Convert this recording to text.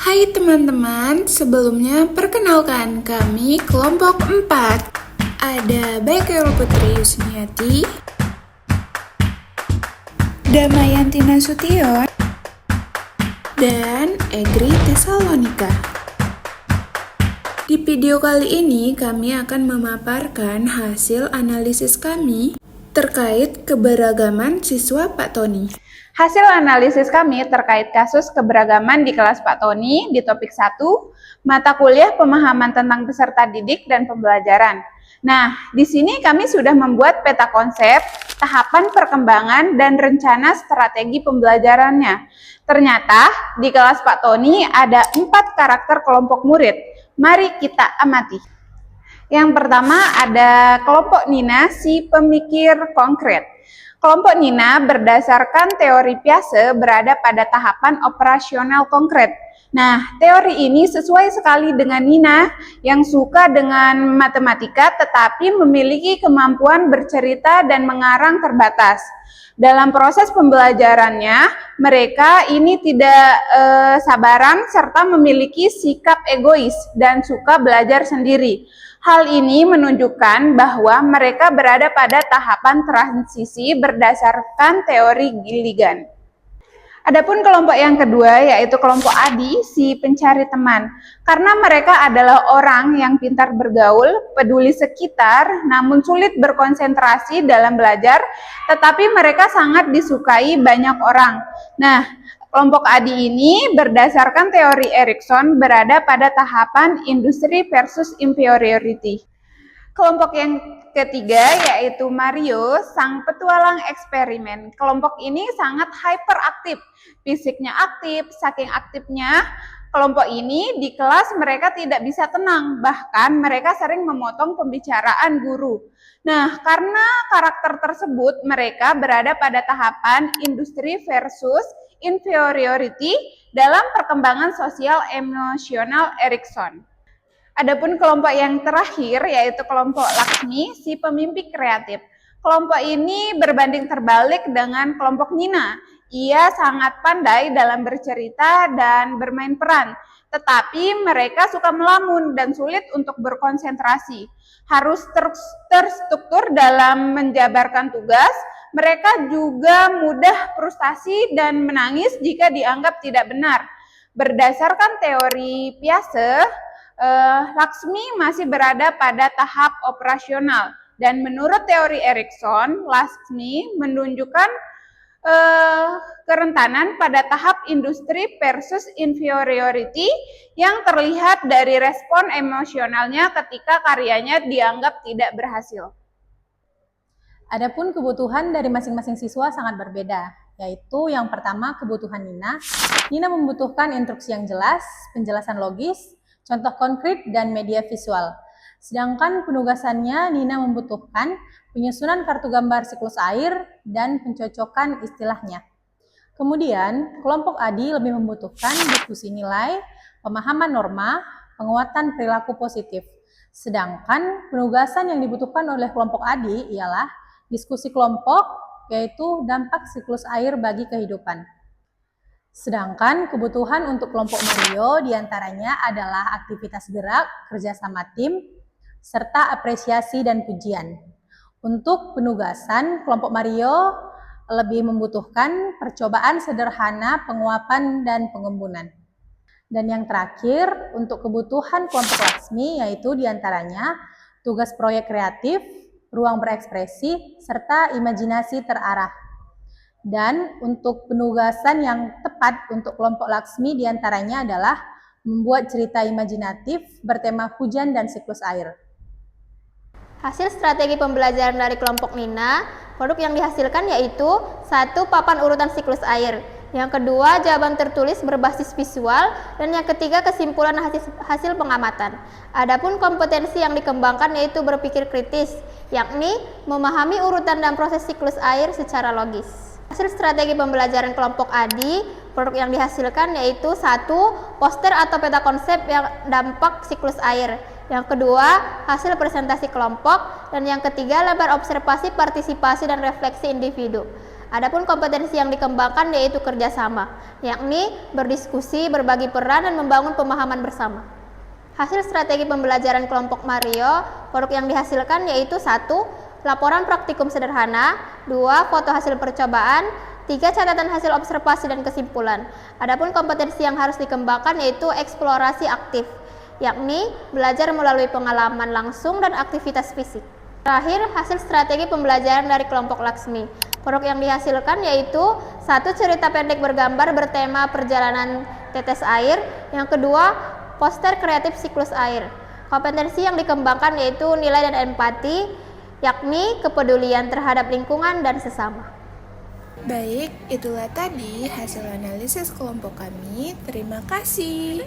Hai teman-teman, sebelumnya perkenalkan kami kelompok 4. Ada Baikero Putri Yusniati, Damayanti Nasution, dan Egri Tesalonika. Di video kali ini kami akan memaparkan hasil analisis kami terkait keberagaman siswa Pak Tony. Hasil analisis kami terkait kasus keberagaman di kelas Pak Tony di topik 1, mata kuliah pemahaman tentang peserta didik dan pembelajaran. Nah, di sini kami sudah membuat peta konsep, tahapan perkembangan, dan rencana strategi pembelajarannya. Ternyata di kelas Pak Tony ada 4 karakter kelompok murid. Mari kita amati. Yang pertama ada kelompok Nina, si pemikir konkret. Kelompok Nina berdasarkan teori Piaget berada pada tahapan operasional konkret. Nah, teori ini sesuai sekali dengan Nina yang suka dengan matematika tetapi memiliki kemampuan bercerita dan mengarang terbatas. Dalam proses pembelajarannya, mereka ini tidak sabaran serta memiliki sikap egois dan suka belajar sendiri. Hal ini menunjukkan bahwa mereka berada pada tahapan transisi berdasarkan teori Gilligan. Adapun kelompok yang kedua yaitu kelompok Adi, si pencari teman. Karena mereka adalah orang yang pintar bergaul, peduli sekitar, namun sulit berkonsentrasi dalam belajar, tetapi mereka sangat disukai banyak orang. Nah, kelompok Adi ini berdasarkan teori Erikson berada pada tahapan industri versus inferiority. Kelompok yang ketiga yaitu Mario, sang petualang eksperimen. Kelompok ini sangat hyperaktif, fisiknya aktif, saking aktifnya kelompok ini di kelas mereka tidak bisa tenang, bahkan mereka sering memotong pembicaraan guru. Nah, karena karakter tersebut mereka berada pada tahapan industri versus inferiority dalam perkembangan sosial emosional Erikson. Adapun kelompok yang terakhir yaitu kelompok Laksmi, si pemimpi kreatif. Kelompok ini berbanding terbalik dengan kelompok Nina. Ia sangat pandai dalam bercerita dan bermain peran, tetapi mereka suka melamun dan sulit untuk berkonsentrasi. Harus terstruktur dalam menjabarkan tugas. Mereka juga mudah frustasi dan menangis jika dianggap tidak benar. Berdasarkan teori Piaget, Laksmi masih berada pada tahap operasional dan menurut teori Erikson, Laksmi menunjukkan kerentanan pada tahap industri versus inferiority yang terlihat dari respon emosionalnya ketika karyanya dianggap tidak berhasil. Adapun kebutuhan dari masing-masing siswa sangat berbeda, yaitu yang pertama kebutuhan Nina. Nina membutuhkan instruksi yang jelas, penjelasan logis, contoh konkret, dan media visual. Sedangkan penugasannya, Nina membutuhkan penyusunan kartu gambar siklus air dan pencocokan istilahnya. Kemudian, kelompok Adi lebih membutuhkan diskusi nilai, pemahaman norma, penguatan perilaku positif. Sedangkan penugasan yang dibutuhkan oleh kelompok Adi ialah diskusi kelompok, yaitu dampak siklus air bagi kehidupan. Sedangkan kebutuhan untuk kelompok Mario diantaranya adalah aktivitas gerak, kerjasama tim, serta apresiasi dan pujian. Untuk penugasan, kelompok Mario lebih membutuhkan percobaan sederhana, penguapan, dan pengembunan. Dan yang terakhir, untuk kebutuhan kelompok Laksmi, yaitu diantaranya tugas proyek kreatif, ruang berekspresi, serta imajinasi terarah. Dan untuk penugasan yang tepat untuk kelompok Laksmi diantaranya adalah membuat cerita imajinatif bertema hujan dan siklus air. Hasil strategi pembelajaran dari kelompok Nina, produk yang dihasilkan yaitu 1. Papan urutan siklus air, yang kedua jawaban tertulis berbasis visual, dan yang ketiga kesimpulan hasil pengamatan. Adapun kompetensi yang dikembangkan yaitu berpikir kritis, yakni memahami urutan dan proses siklus air secara logis. Hasil strategi pembelajaran kelompok Adi, produk yang dihasilkan yaitu 1. Poster atau peta konsep yang dampak siklus air, yang kedua hasil presentasi kelompok, dan yang ketiga lembar observasi, partisipasi, dan refleksi individu. Adapun kompetensi yang dikembangkan yaitu kerjasama, yakni berdiskusi, berbagi peran, dan membangun pemahaman bersama. Hasil strategi pembelajaran kelompok Mario, produk yang dihasilkan yaitu 1. Laporan praktikum sederhana, 2. Foto hasil percobaan, 3. Catatan hasil observasi dan kesimpulan. Adapun kompetensi yang harus dikembangkan yaitu eksplorasi aktif, yakni belajar melalui pengalaman langsung dan aktivitas fisik. Terakhir, hasil strategi pembelajaran dari kelompok Laksmi. Produk yang dihasilkan yaitu 1. Cerita pendek bergambar bertema perjalanan tetes air. Yang kedua, poster kreatif siklus air. Kompetensi yang dikembangkan yaitu nilai dan empati, yakni kepedulian terhadap lingkungan dan sesama. Baik, itulah tadi hasil analisis kelompok kami. Terima kasih.